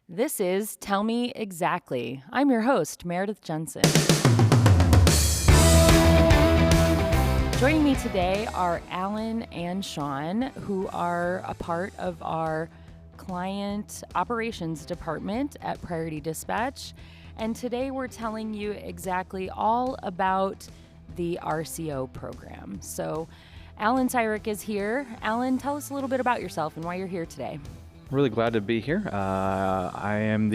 This is Tell Me Exactly. I'm your host, Meridith Jensen. Joining me today are Alan and Sean, who are a part of our client operations department at Priority Dispatch. And today we're telling you exactly all about the RCO program. So Alan Siorek is here. Alan, tell us a little bit about yourself and why you're here today. Really glad to be here. I am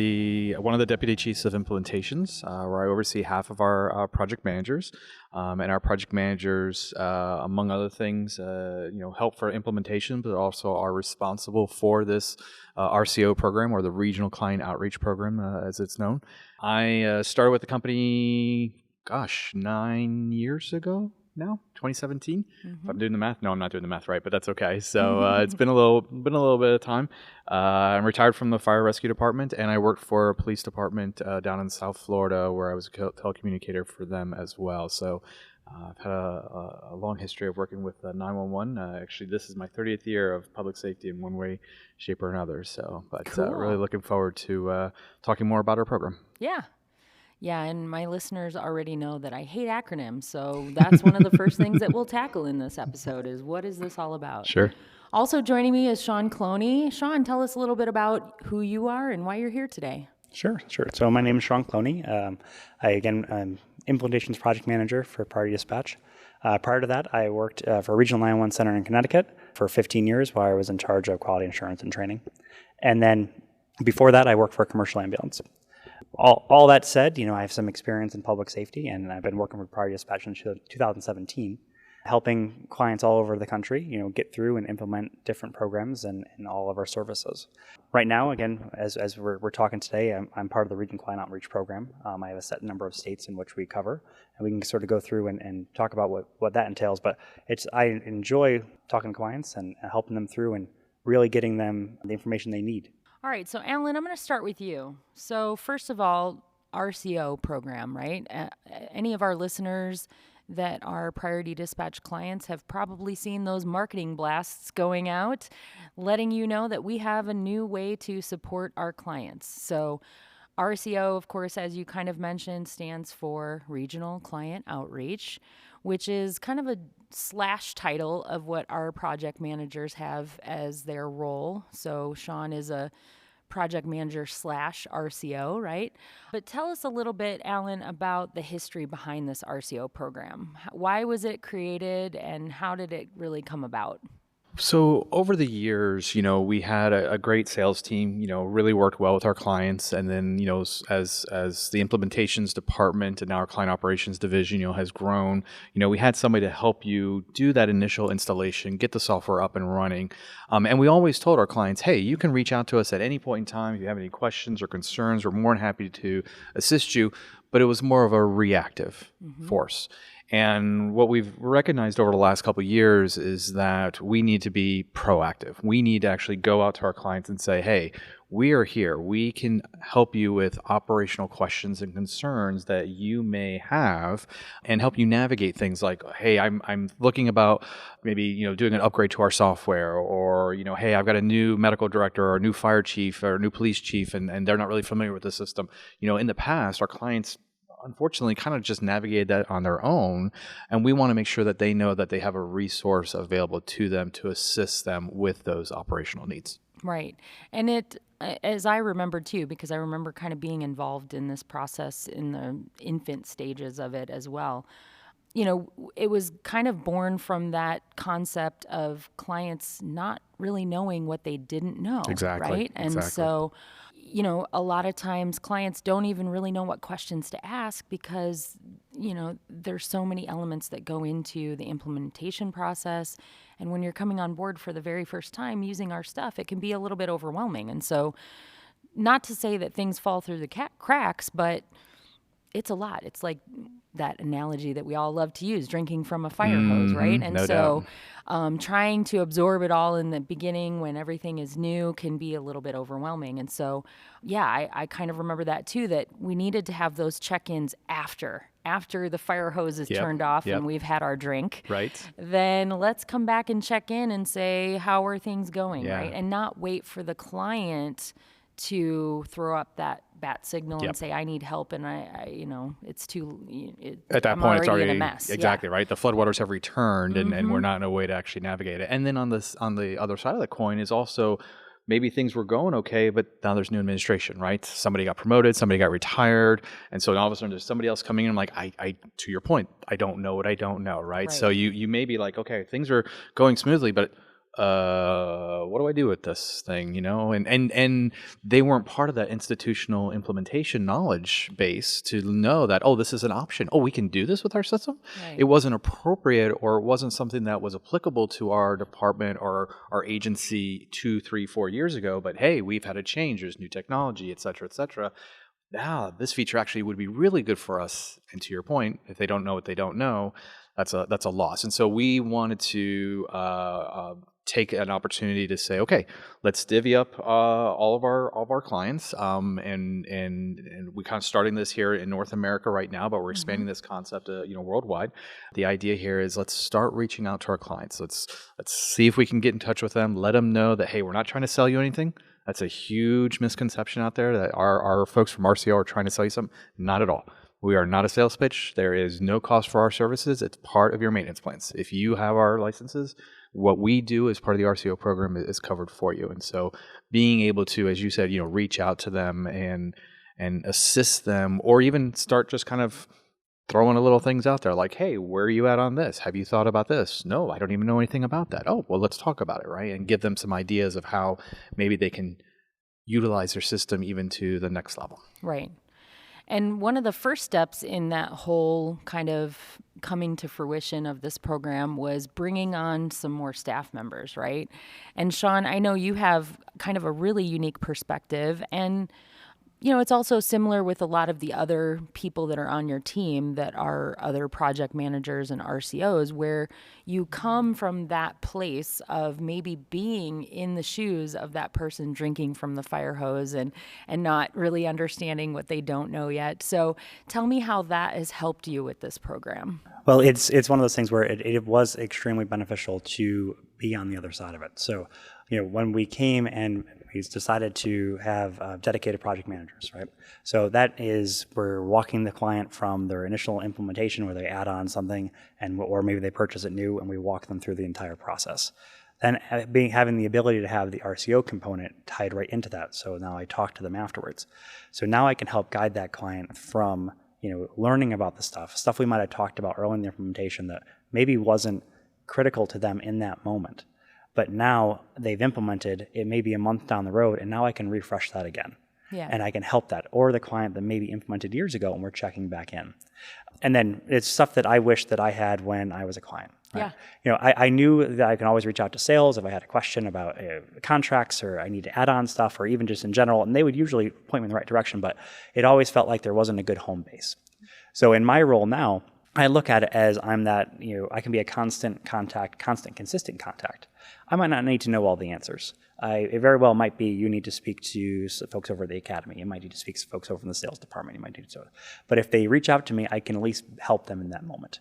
one of the deputy chiefs of implementations, where I oversee half of our project managers, and our project managers, among other things, help for implementation, but also are responsible for this RCO program, or the Regional Client Outreach Program, as it's known. I started with the company, 9 years ago now, 2017. If I'm doing the math, no, I'm not doing the math right, but that's okay. So it's been a little bit of time. I'm retired from the fire rescue department, and I worked for a police department down in South Florida, where I was a telecommunicator for them as well. So I've had a long history of working with 911. Actually, this is my 30th year of public safety in one way, shape, or another. So, but Cool. Really looking forward to talking more about our program. Yeah, and my listeners already know that I hate acronyms, so that's one of the first things that we'll tackle in this episode is what is this all about? Sure. Also joining me is Sean Cloney. Sean, tell us a little bit about who you are and why you're here today. Sure. So my name is Sean Cloney. I'm implementations project manager for Priority Dispatch. Prior to that, I worked for a regional 911 center in Connecticut for 15 years, while I was in charge of quality assurance and training. And then before that, I worked for a commercial ambulance. All that said, I have some experience in public safety, and I've been working with Priority Dispatch since 2017, helping clients all over the country, get through and implement different programs and all of our services. Right now, again, as we're talking today, I'm part of the Regional Client Outreach Program. I have a set number of states in which we cover, and we can sort of go through and talk about what that entails. But I enjoy talking to clients and helping them through and really getting them the information they need. All right, so Alan, I'm going to start with you. So first of all, RCO program, right? Any of our listeners that are Priority Dispatch clients have probably seen those marketing blasts going out, letting you know that we have a new way to support our clients. So RCO, of course, as you kind of mentioned, stands for Regional Client Outreach, which is kind of a slash title of what our project managers have as their role. So Sean is a project manager / RCO, right? But tell us a little bit, Alan, about the history behind this RCO program. Why was it created and how did it really come about? So over the years, we had a great sales team, really worked well with our clients. And then, as the implementations department and now our client operations division, has grown, we had somebody to help you do that initial installation, get the software up and running. And we always told our clients, hey, you can reach out to us at any point in time. If you have any questions or concerns, we're more than happy to assist you. But it was more of a reactive force. And what we've recognized over the last couple of years is that we need to be proactive. We need to actually go out to our clients and say, hey, we are here. We can help you with operational questions and concerns that you may have and help you navigate things like, hey, I'm looking about maybe, doing an upgrade to our software, or, hey, I've got a new medical director or a new fire chief or a new police chief, and they're not really familiar with the system. In the past, our clients unfortunately kind of just navigated that on their own, and we want to make sure that they know that they have a resource available to them to assist them with those operational needs. Right. And it, as I remember too, because I remember kind of being involved in this process in the infant stages of it as well, it was kind of born from that concept of clients not really knowing what they didn't know. Exactly. Right. And so a lot of times clients don't even really know what questions to ask because, there's so many elements that go into the implementation process. And when you're coming on board for the very first time using our stuff, it can be a little bit overwhelming. And so not to say that things fall through the cracks, but it's a lot. It's like that analogy that we all love to use, drinking from a fire hose, right? And no so trying to absorb it all in the beginning when everything is new can be a little bit overwhelming. And so, yeah, I kind of remember that too, that we needed to have those check-ins after the fire hose is turned off and we've had our drink. Right. Then let's come back and check in and say, how are things going, right? And not wait for the client to throw up that bat signal Yep. and say, I need help, and it's At that I'm point, it's already already in a mess. exactly right. The floodwaters have returned, and we're not in a way to actually navigate it. And then on the other side of the coin is also maybe things were going okay, but now there's new administration, right? Somebody got promoted, somebody got retired, and so all of a sudden there's somebody else coming in. I'm like, I to your point, I don't know what I don't know, right? So you may be like, okay, things are going smoothly, but what do I do with this thing, and they weren't part of that institutional implementation knowledge base to know that, oh, this is an option. Oh, we can do this with our system. Right. It wasn't appropriate, or it wasn't something that was applicable to our department or our agency 2, 3, 4 years ago. But hey, we've had a change. There's new technology, et cetera, et cetera. Now, this feature actually would be really good for us. And to your point, if they don't know what they don't know, that's a loss. And so we wanted to take an opportunity to say, okay, let's divvy up all of our clients, and we kind of starting this here in North America right now, but we're expanding this concept, worldwide. The idea here is let's start reaching out to our clients. Let's see if we can get in touch with them. Let them know that, hey, we're not trying to sell you anything. That's a huge misconception out there that our folks from RCO are trying to sell you something. Not at all. We are not a sales pitch. There is no cost for our services. It's part of your maintenance plans. If you have our licenses, what we do as part of the RCO program is covered for you. And so being able to, as you said, reach out to them and assist them, or even start just kind of throwing a little things out there like, hey, where are you at on this? Have you thought about this? No, I don't even know anything about that. Oh, well, let's talk about it, right? And give them some ideas of how maybe they can utilize their system even to the next level. Right. And one of the first steps in that whole kind of coming to fruition of this program was bringing on some more staff members, right? And Sean, I know you have kind of a really unique perspective, and it's also similar with a lot of the other people that are on your team that are other project managers and RCOs, where you come from that place of maybe being in the shoes of that person drinking from the fire hose and not really understanding what they don't know yet. So tell me how that has helped you with this program. Well, it's one of those things where it was extremely beneficial to be on the other side of it. So, when we came and we decided to have dedicated project managers, right? So that is, we're walking the client from their initial implementation where they add on something, or maybe they purchase it new, and we walk them through the entire process. Then having the ability to have the RCO component tied right into that. So now I talk to them afterwards. So now I can help guide that client from learning about the stuff we might have talked about early in the implementation that maybe wasn't critical to them in that moment. But now they've implemented, it may be a month down the road, and now I can refresh that again. Yeah. And I can help that. Or the client that maybe implemented years ago and we're checking back in. And then it's stuff that I wish that I had when I was a client. Right? Yeah. I knew that I can always reach out to sales if I had a question about contracts, or I need to add on stuff, or even just in general, and they would usually point me in the right direction, but it always felt like there wasn't a good home base. So in my role now, I look at it as I'm that, I can be a constant contact, consistent contact. I might not need to know all the answers. It very well might be you need to speak to folks over at the academy. You might need to speak to folks over in the sales department. You might need to. But if they reach out to me, I can at least help them in that moment.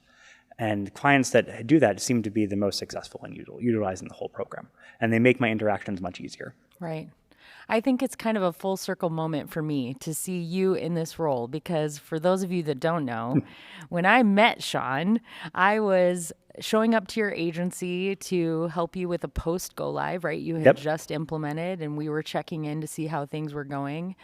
And clients that do that seem to be the most successful in utilizing the whole program. And they make my interactions much easier. Right. I think it's kind of a full circle moment for me to see you in this role, because for those of you that don't know, when I met Sean, I was showing up to your agency to help you with a post go live, right? You had just implemented, and we were checking in to see how things were going.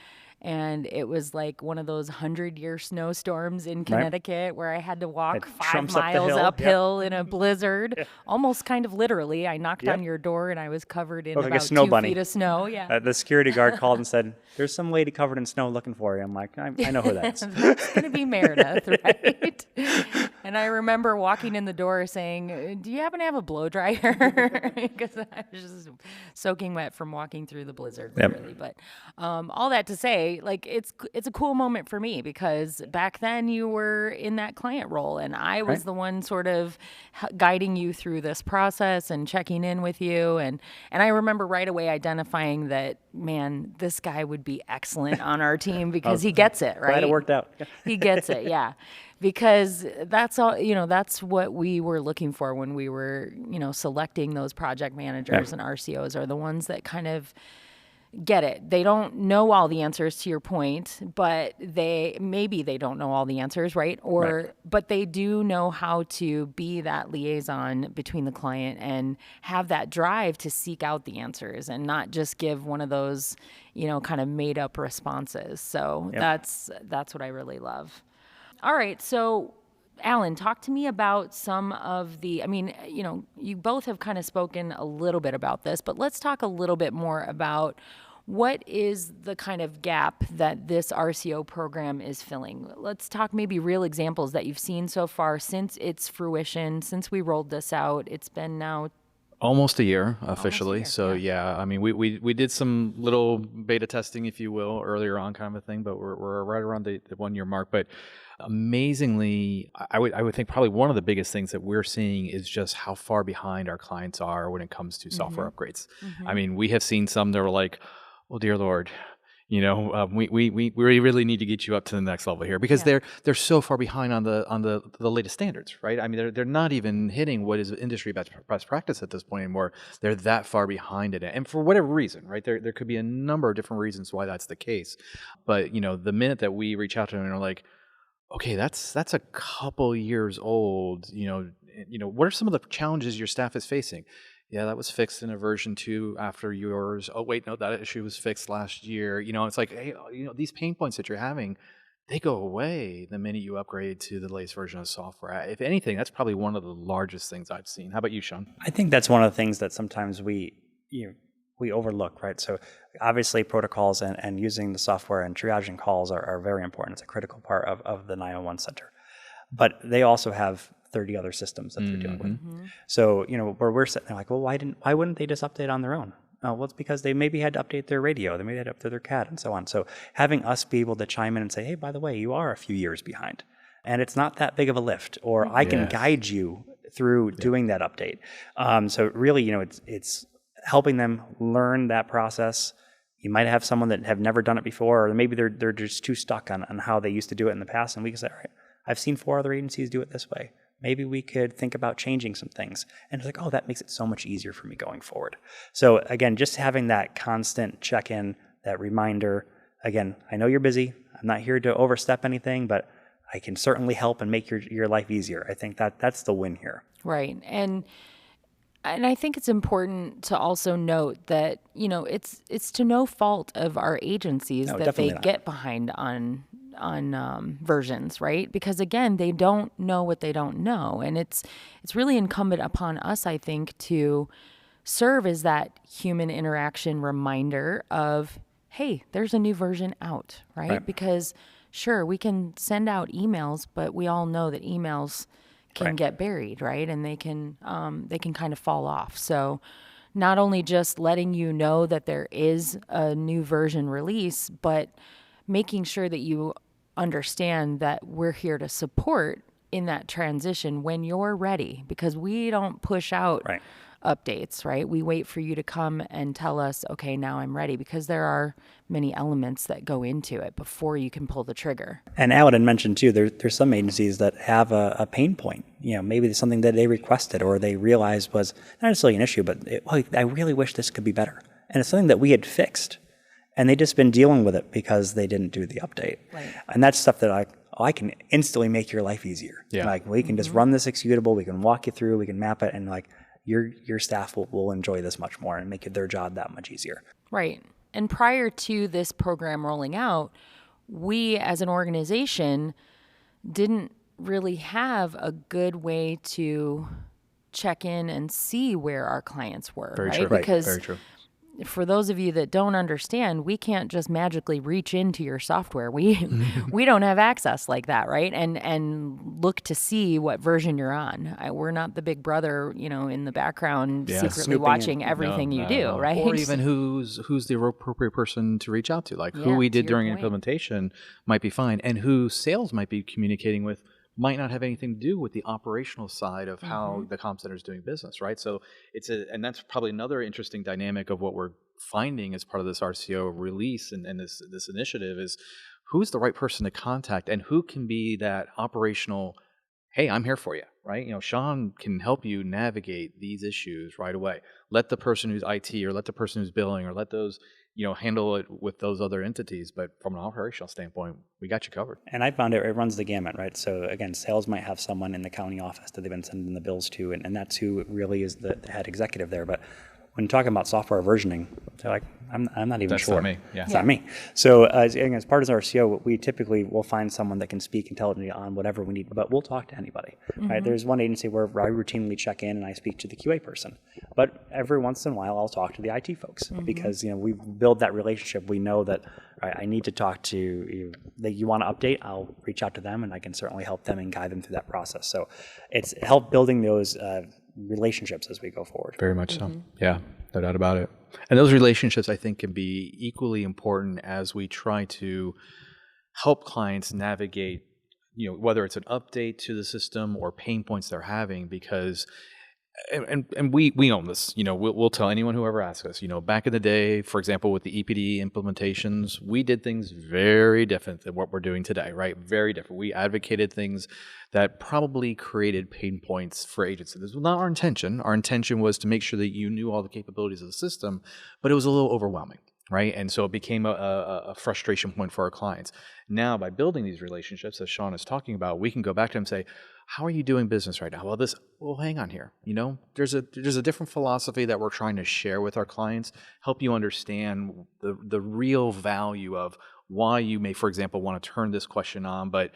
And it was like one of those 100-year snowstorms in Connecticut where I had to walk 5 miles uphill in a blizzard, almost kind of literally. I knocked on your door and I was covered in about 2 feet of snow. Yeah. The security guard called and said, "There's some lady covered in snow looking for you." I'm like, I know who that is. It's going to be Meridith, right? And I remember walking in the door saying, "Do you happen to have a blow dryer?" Because I was just soaking wet from walking through the blizzard, literally. But all that to say, like, it's a cool moment for me, because back then you were in that client role, and I was the one sort of guiding you through this process and checking in with you. And I remember right away identifying that, man, this guy would be excellent on our team because he gets it, right? Glad it worked out. He gets it, yeah. Because that's all, that's what we were looking for when we were, selecting those project managers and RCOs, are the ones that kind of get it. They don't know all the answers to your point, but maybe they don't know all the answers, right? But they do know how to be that liaison between the client and have that drive to seek out the answers and not just give one of those, kind of made up responses. So that's what I really love. All right. So Alan, talk to me about some of you both have kind of spoken a little bit about this, but let's talk a little bit more about what is the kind of gap that this RCO program is filling. Let's talk maybe real examples that you've seen so far since its fruition, since we rolled this out. It's been now almost a year officially. So yeah. I mean, we did some little beta testing, if you will, earlier on, kind of a thing, but we're right around the 1 year mark. But amazingly, I would think probably one of the biggest things that we're seeing is just how far behind our clients are when it comes to software upgrades. I mean, we have seen some that were like, "Oh dear Lord, we really need to get you up to the next level here," because they're so far behind on the latest standards, right? I mean, they're not even hitting what is industry best practice at this point anymore. They're that far behind it, and for whatever reason, right? There could be a number of different reasons why that's the case. But the minute that we reach out to them and are like, okay, that's a couple years old. What are some of the challenges your staff is facing? Yeah, that was fixed in a version 2 after yours. Oh, wait, no, that issue was fixed last year. It's like, hey, these pain points that you're having, they go away the minute you upgrade to the latest version of software. If anything, that's probably one of the largest things I've seen. How about you, Sean? I think that's one of the things that sometimes we overlook, right? So obviously protocols and using the software and triaging calls are very important. It's a critical part of the 911 center. But they also have 30 other systems that they're dealing with. So, where we're sitting there like, well, why wouldn't they just update on their own? Well, it's because they maybe had to update their radio, they maybe had to update their CAD and so on. So having us be able to chime in and say, hey, by the way, you are a few years behind. And it's not that big of a lift, or I can guide you through doing that update. So really, it's helping them learn that process. You might have someone that have never done it before, or maybe they're just too stuck on how they used to do it in the past. And we can say, all right, I've seen 4 other agencies do it this way. Maybe we could think about changing some things. And it's like, oh, that makes it so much easier for me going forward. So again, just having that constant check-in, that reminder. Again, I know you're busy. I'm not here to overstep anything, but I can certainly help and make your life easier. I think that's the win here. Right. And I think it's important to also note that, it's to no fault of our agencies that they get behind on versions, right? Because again, they don't know what they don't know. And it's really incumbent upon us, I think, to serve as that human interaction reminder of, hey, there's a new version out, right? Because sure, we can send out emails, but we all know that emails can get buried, right? And they can kind of fall off. So not only just letting you know that there is a new version release, but making sure that you understand that we're here to support in that transition when you're ready, because we don't push out updates, right? We wait for you to come and tell us, okay, now I'm ready, because there are many elements that go into it before you can pull the trigger. And Alan had mentioned too, there's some agencies that have a pain point. Maybe it's something that they requested or they realized was not necessarily an issue, but I really wish this could be better. And it's something that we had fixed, and they just been dealing with it because they didn't do the update. Right. And that's stuff that I can instantly make your life easier. Yeah. Like we can just run this executable, we can walk you through, we can map it, and like your staff will enjoy this much more and make their job that much easier. Right. And prior to this program rolling out, we as an organization didn't really have a good way to check in and see where our clients were. Very right? true. Because very true. For those of you that don't understand, we can't just magically reach into your software. We don't have access like that, right? And look to see what version you're on. We're not the big brother, in the background secretly watching everything you do, right? Or even who's the appropriate person to reach out to, like who we did during implementation might be fine, and who sales might be communicating with might not have anything to do with the operational side of how the comm center is doing business, right? So and that's probably another interesting dynamic of what we're finding as part of this RCO release and this initiative is who's the right person to contact and who can be that operational, hey, I'm here for you, right? Sean can help you navigate these issues right away. Let the person who's IT or let the person who's billing or let those handle it with those other entities. But from an operational standpoint, we got you covered. And I found it runs the gamut, right? So again, sales might have someone in the county office that they've been sending the bills to, and that's who really is the head executive there. But when talking about software versioning, they're like, I'm not even That's sure. not me. Yeah. It's not me. So as part of our RCO, we typically will find someone that can speak intelligently on whatever we need, but we'll talk to anybody. Right? There's one agency where I routinely check in and I speak to the QA person, but every once in a while I'll talk to the IT folks because we build that relationship. We know that I need to talk to you. That you want to update, I'll reach out to them, and I can certainly help them and guide them through that process. So it's helped building those relationships as we go forward. Very much so. Yeah, no doubt about it. And those relationships, I think, can be equally important as we try to help clients navigate, whether it's an update to the system or pain points they're having, because and we own this. We'll tell anyone who ever asks us. Back in the day, for example, with the EPD implementations, we did things very different than what we're doing today, right? Very different. We advocated things that probably created pain points for agencies. This was not our intention. Our intention was to make sure that you knew all the capabilities of the system, but it was a little overwhelming, right? And so it became a frustration point for our clients. Now, by building these relationships, as Sean is talking about, we can go back to them and say, how are you doing business right now? Well, hang on here. There's a different philosophy that we're trying to share with our clients, help you understand the real value of why you may, for example, want to turn this question on, but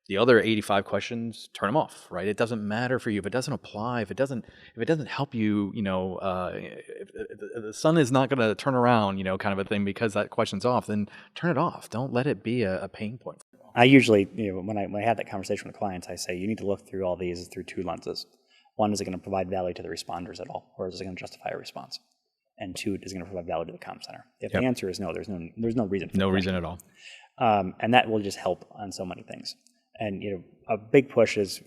the other 85 questions, turn them off, right? It doesn't matter for you. If it doesn't apply, if it doesn't help you, if the sun is not going to turn around, kind of a thing, because that question's off, then turn it off. Don't let it be a pain point. I usually, when I have that conversation with clients, I say you need to look through all these through two lenses. One, is it going to provide value to the responders at all, or is it going to justify a response? And two, is it going to provide value to the comm center? If the answer is no, there's no reason. No reason at all. And that will just help on so many things. And a big push is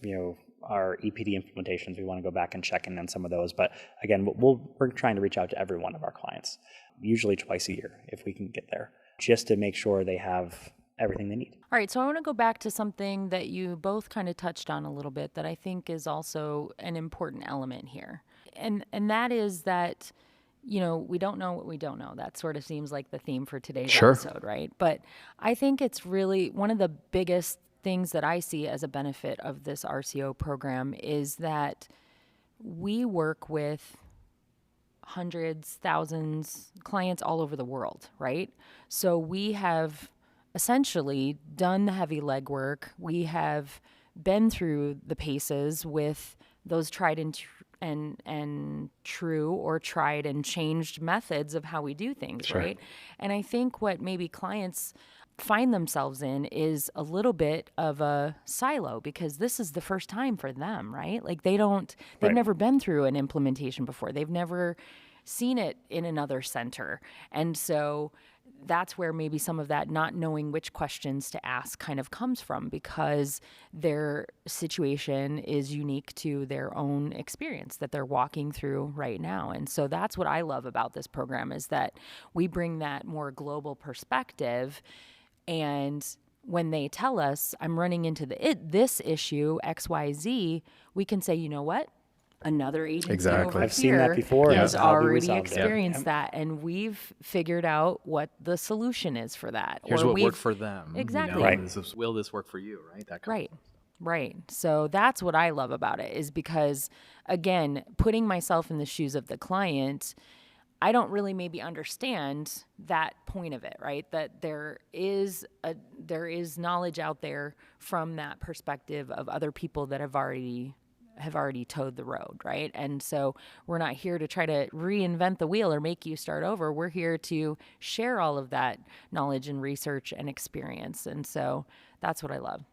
our EPD implementations. We want to go back and check in on some of those. But again, we're trying to reach out to every one of our clients, usually twice a year if we can get there, just to make sure they have everything they need. All right, so I want to go back to something that you both kind of touched on a little bit that I think is also an important element here. And that is that, we don't know what we don't know. That sort of seems like the theme for today's episode, right? But I think it's really one of the biggest things that I see as a benefit of this RCO program is that we work with hundreds, thousands, clients all over the world, right? So we have essentially done the heavy legwork. We have been through the paces with those tried and true or tried and changed methods of how we do things, right? And I think what maybe clients find themselves in is a little bit of a silo because this is the first time for them, right? Like they've never been through an implementation before. They've never seen it in another center. And so that's where maybe some of that not knowing which questions to ask kind of comes from because their situation is unique to their own experience that they're walking through right now. And so that's what I love about this program is that we bring that more global perspective. And when they tell us, I'm running into this issue, XYZ, we can say, you know what? Another agency over I've seen that before. Has already experienced that, and we've figured out what the solution is for that. Here's what worked for them. Exactly. Will this work for you, right? That kind of Right. So that's what I love about it is because, again, putting myself in the shoes of the client, I don't really maybe understand that point of it, right? That there is knowledge out there from that perspective of other people that have already towed the road, right? And so we're not here to try to reinvent the wheel or make you start over. We're here to share all of that knowledge and research and experience. And so that's what I love.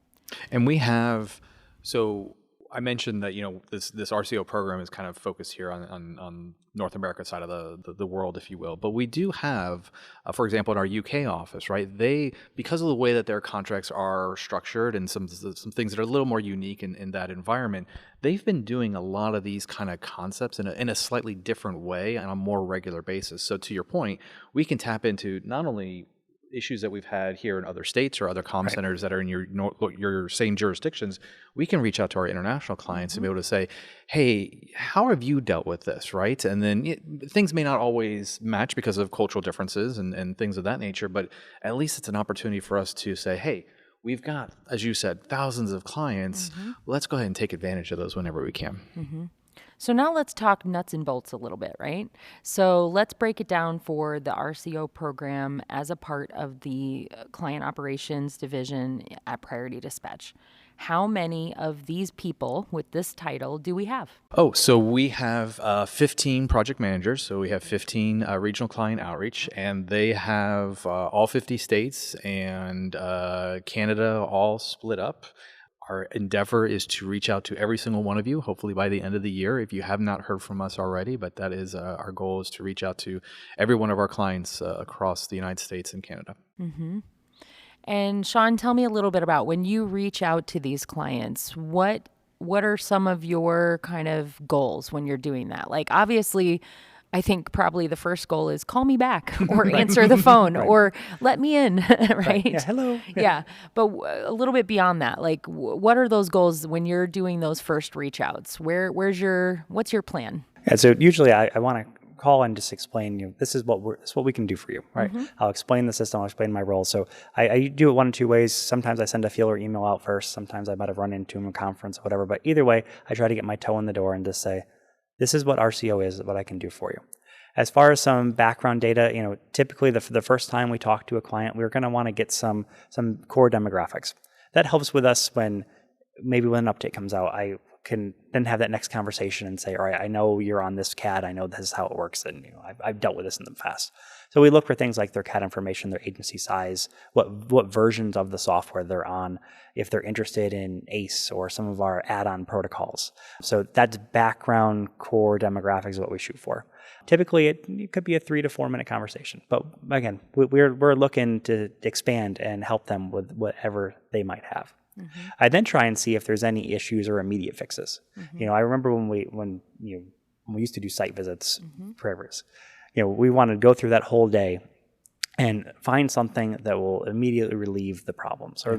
And we have, so I mentioned that, this RCO program is kind of focused here on North America side of the world, if you will. But we do have, for example, in our UK office, right? They, because of the way that their contracts are structured and some things that are a little more unique in that environment, they've been doing a lot of these kind of concepts in a slightly different way on a more regular basis. So to your point, we can tap into not only issues that we've had here in other states or other comm centers that are in your same jurisdictions, we can reach out to our international clients and be able to say, hey, how have you dealt with this, right? And then things may not always match because of cultural differences and things of that nature, but at least it's an opportunity for us to say, hey, we've got, as you said, thousands of clients. Let's go ahead and take advantage of those whenever we can. So now let's talk nuts and bolts a little bit, right? So let's break it down for the RCO program as a part of the client operations division at Priority Dispatch. How many of these people with this title do we have? Oh, so we have 15 project managers. So we have 15 regional client outreach, and they have all 50 states and Canada all split up. Our endeavor is to reach out to every single one of you, hopefully by the end of the year, if you have not heard from us already. But that is our goal, is to reach out to every one of our clients across the United States and Canada. And Sean, tell me a little bit about when you reach out to these clients, what are some of your kind of goals when you're doing that? Like, obviously, I think probably the first goal is call me back or answer the phone or let me in, right? Yeah, hello. Yeah. But a little bit beyond that, like what are those goals when you're doing those first reach outs? What's your plan? Yeah, so usually I want to call and just explain, this is what we can do for you, right? I'll explain the system, I'll explain my role. So I do it one of two ways. Sometimes I send a feeler email out first. Sometimes I might have run into them in a conference or whatever. But either way, I try to get my toe in the door and just say, this is what RCO is, what I can do for you. As far as some background data, typically the first time we talk to a client, we're going to want to get some core demographics. That helps with us when an update comes out. I can then have that next conversation and say, all right, I know you're on this CAD. I know this is how it works. And I've dealt with this in the past. So we look for things like their CAD information, their agency size, what versions of the software they're on, if they're interested in ACE or some of our add-on protocols. So that's background core demographics is what we shoot for. Typically, it could be a 3 to 4 minute conversation. But again, we're looking to expand and help them with whatever they might have. I then try and see if there's any issues or immediate fixes. I remember when we used to do site visits forever. We want to go through that whole day and find something that will immediately relieve the problems or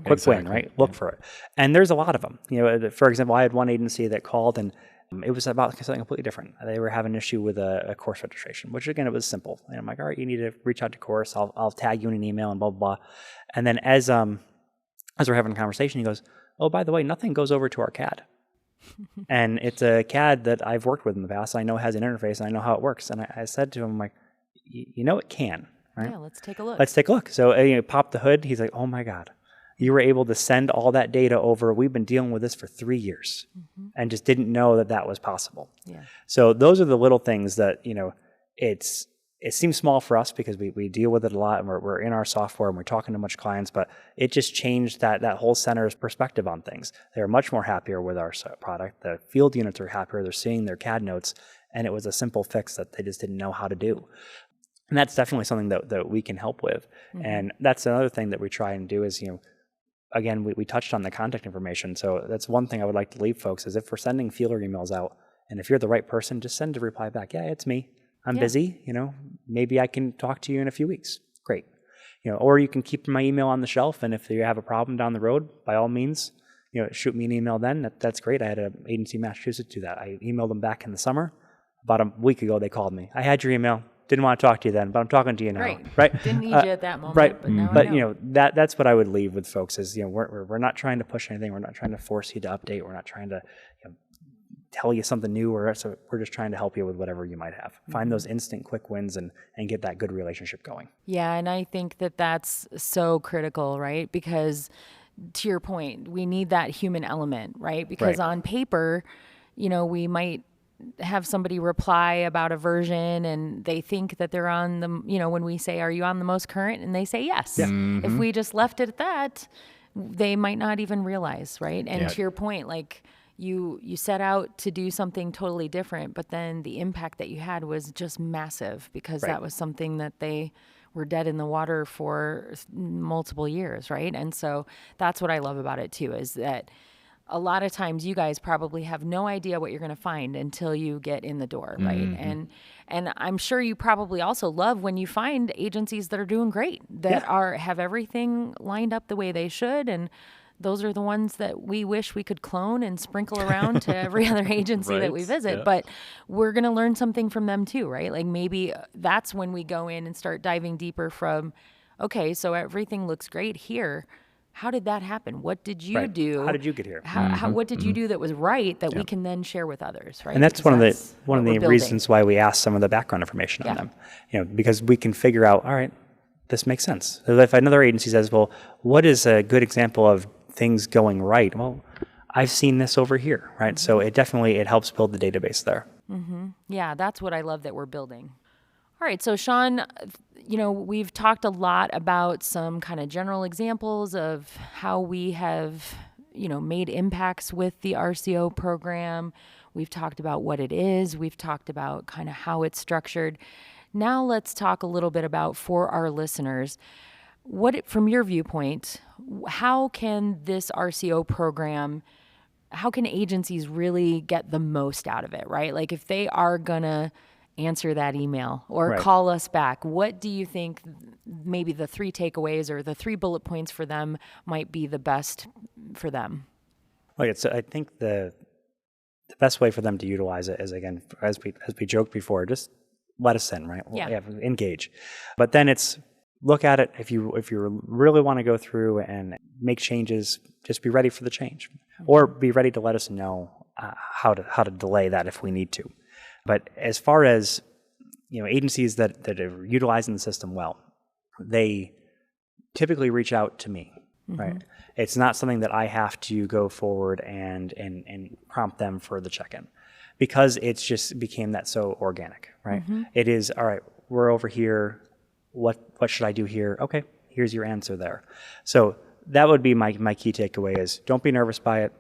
quick win, right? Look for it. And there's a lot of them. For example, I had one agency that called and it was about something completely different. They were having an issue with a course registration, which again, it was simple. And I'm like, all right, you need to reach out to course. I'll tag you in an email and blah, blah, blah. And then as we're having a conversation, he goes, oh, by the way, nothing goes over to our CAD. And it's a CAD that I've worked with in the past. I know it has an interface and I know how it works. And I said to him, I'm like, it can, right? Yeah, let's take a look. Let's take a look. So pop the hood. He's like, oh my God, you were able to send all that data over. We've been dealing with this for 3 years and just didn't know that was possible. Yeah. So those are the little things that, it seems small for us because we deal with it a lot and we're in our software and we're talking to much clients, but it just changed that whole center's perspective on things. They're much more happier with our product. The field units are happier. They're seeing their CAD notes, and it was a simple fix that they just didn't know how to do. And that's definitely something that we can help with. And that's another thing that we try and do is, again, we touched on the contact information. So that's one thing I would like to leave folks is if we're sending feeler emails out, and if you're the right person, just send a reply back. Yeah, it's me. I'm busy, maybe I can talk to you in a few weeks. Great. Or you can keep my email on the shelf. And if you have a problem down the road, by all means, shoot me an email then. That's great. I had an agency in Massachusetts do that. I emailed them back in the summer. About a week ago, they called me. I had your email. Didn't want to talk to you then, but I'm talking to you now. Right. Didn't need you at that moment. Right. But now But that's what I would leave with folks is, we're not trying to push anything. We're not trying to force you to update. We're not trying to, tell you something new, so we're just trying to help you with whatever you might have. Find those instant quick wins and get that good relationship going. Yeah, and I think that's so critical, right? Because to your point, we need that human element, right? Because on paper, we might have somebody reply about a version and they think that they're on the, when we say, are you on the most current? And they say yes. Yeah. If we just left it at that, they might not even realize, right? And to your point, like, you set out to do something totally different, but then the impact that you had was just massive because that was something that they were dead in the water for multiple years, right? And so that's what I love about it too, is that a lot of times you guys probably have no idea what you're going to find until you get in the door, right? And I'm sure you probably also love when you find agencies that are doing great, that have everything lined up the way they should, and those are the ones that we wish we could clone and sprinkle around to every other agency that we visit. But we're going to learn something from them too, right? Like maybe that's when we go in and start diving deeper from, okay, so everything looks great here. How did that happen? What did you do? How did you get here? What did you do that was right that we can then share with others, right? And that's Because one of the reasons why we ask some of the background information on them. Because we can figure out, all right, this makes sense. If another agency says, well, what is a good example of things going right? Well, I've seen this over here, right? So it helps build the database there. Yeah, that's what I love that we're building. All right, so Sean, we've talked a lot about some kind of general examples of how we have, made impacts with the RCO program. We've talked about what it is. We've talked about kind of how it's structured. Now let's talk a little bit about, for our listeners, from your viewpoint, how can this RCO program, how can agencies really get the most out of it, right? Like if they are going to answer that email or call us back, what do you think maybe the 3 takeaways or the 3 bullet points for them might be the best for them? I think the best way for them to utilize it is, again, as we joked before, just let us in, right? Engage. But then it's look at it. If you really want to go through and make changes, just be ready for the change, or be ready to let us know how to delay that if we need to. But as far as agencies that are utilizing the system well, they typically reach out to me, right? It's not something that I have to go forward and prompt them for the check-in, because it's just became that so organic, right? It is, all right, we're over here. What should I do here? Okay, here's your answer there. So that would be my key takeaway is don't be nervous by it.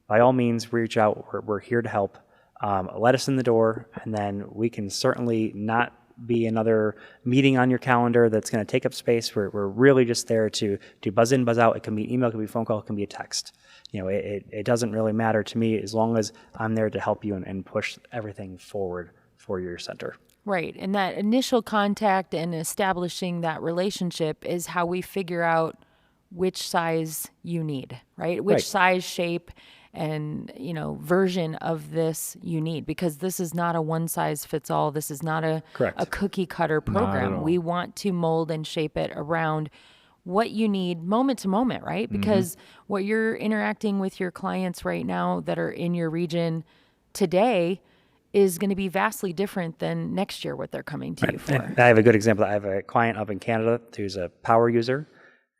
By all means, reach out. We're here to help. Let us in the door, and then we can certainly not be another meeting on your calendar that's going to take up space. We're really just there to buzz in, buzz out. It can be email, it can be phone call, it can be a text. It doesn't really matter to me as long as I'm there to help you and push everything forward for your center. Right. And that initial contact and establishing that relationship is how we figure out which size you need, right? Which size, shape, and version of this you need, because this is not a one size fits all. This is not a cookie cutter program. We want to mold and shape it around what you need moment to moment, right? Because what you're interacting with your clients right now that are in your region today is going to be vastly different than next year what they're coming to you for. And I have a good example. I have a client up in Canada who's a power user.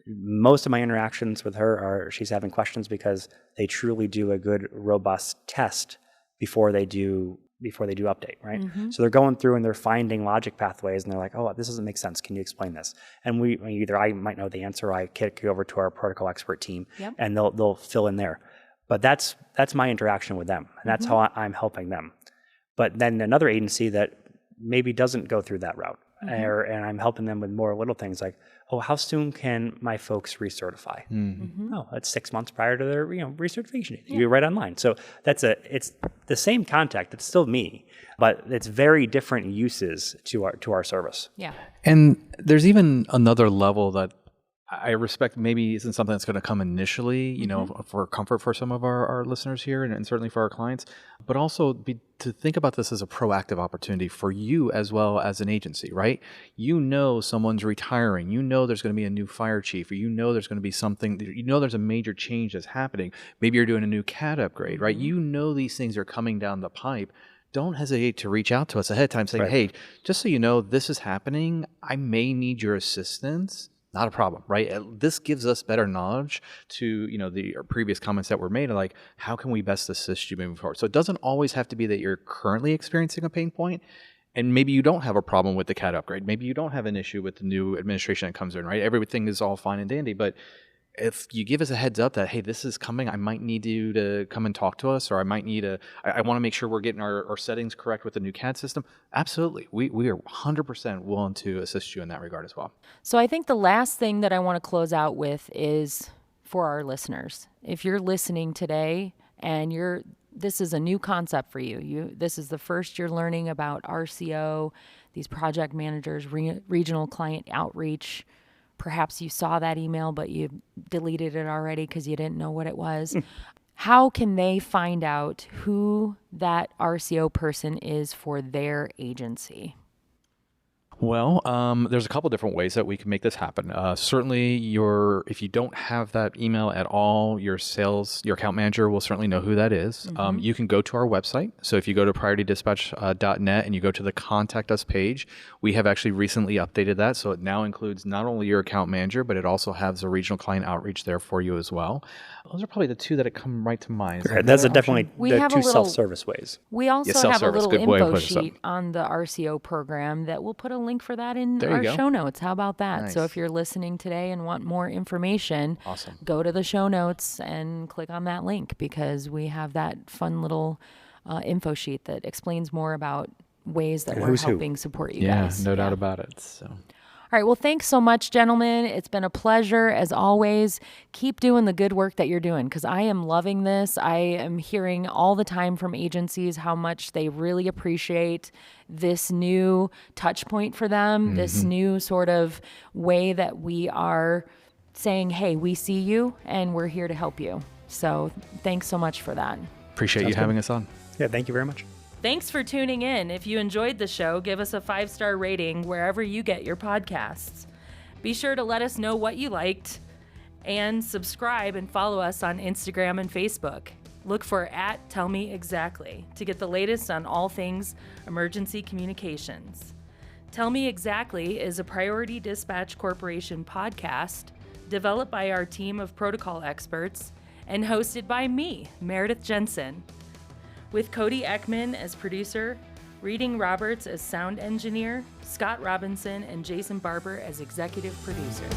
Most of my interactions with her are she's having questions because they truly do a good, robust test before they do update, right? So they're going through and they're finding logic pathways, and they're like, oh, this doesn't make sense. Can you explain this? And either I might know the answer, or I kick it over to our protocol expert team, and they'll fill in there. But that's my interaction with them, and that's how I'm helping them. But then another agency that maybe doesn't go through that route, and I'm helping them with more little things like, oh, how soon can my folks recertify? Oh, that's 6 months prior to their recertification date. You're right online. So it's the same contact. It's still me, but it's very different uses to our service. Yeah. And there's even another level that I respect, maybe isn't something that's going to come initially, for comfort for some of our listeners here and certainly for our clients, but also to think about this as a proactive opportunity for you as well as an agency, right? Someone's retiring, there's going to be a new fire chief, or there's going to be something, there's a major change that's happening. Maybe you're doing a new CAD upgrade, right? These things are coming down the pipe. Don't hesitate to reach out to us ahead of time saying, hey, just so you know, this is happening. I may need your assistance. Not a problem, right? This gives us better knowledge to, the previous comments that were made, like how can we best assist you moving forward? So it doesn't always have to be that you're currently experiencing a pain point, and maybe you don't have a problem with the CAD upgrade. Maybe you don't have an issue with the new administration that comes in, right? Everything is all fine and dandy, but if you give us a heads up that, hey, this is coming, I might need you to come and talk to us, or I might need I want to make sure we're getting our settings correct with the new CAD system. Absolutely. We are 100% willing to assist you in that regard as well. So I think the last thing that I want to close out with is for our listeners. If you're listening today and this is a new concept for you. This is the first you're learning about RCO, these project managers, regional client outreach. Perhaps you saw that email, but you deleted it already because you didn't know what it was. How can they find out who that RCO person is for their agency? Well, there's a couple different ways that we can make this happen. Certainly, if you don't have that email at all, your account manager will certainly know who that is. You can go to our website. So if you go to prioritydispatch.net and you go to the Contact Us page, we have actually recently updated that. So it now includes not only your account manager, but it also has a regional client outreach there for you as well. Those are probably the two that come right to mind. Right. That's definitely We the have two a little- self-service ways. We also Yeah, have a self-service. little Good way of info putting it up. sheet on the RCO program that we'll put a link for that in There you our go. show notes. How about that? So Nice. if you're listening today and want more information, Awesome. go to the show notes and click on that link because we have that fun little info sheet that explains more about ways that we're who's who. helping support you Yeah, guys. no doubt about it. So. All right. Well, thanks so much, gentlemen. It's been a pleasure as always. Keep doing the good work that you're doing because I am loving this. I am hearing all the time from agencies how much they really appreciate this new touch point for them, this new sort of way that we are saying, hey, we see you and we're here to help you. So thanks so much for that. Appreciate you having us on. Yeah, thank you very much. Thanks for tuning in. If you enjoyed the show, give us a 5-star rating wherever you get your podcasts. Be sure to let us know what you liked and subscribe and follow us on Instagram and Facebook. Look for @TellMeExactly to get the latest on all things emergency communications. Tell Me Exactly is a Priority Dispatch Corporation podcast developed by our team of protocol experts and hosted by me, Meridith Jensen. With Cody Ekman as producer, Reading Roberts as sound engineer, Scott Robinson and Jason Barber as executive producers.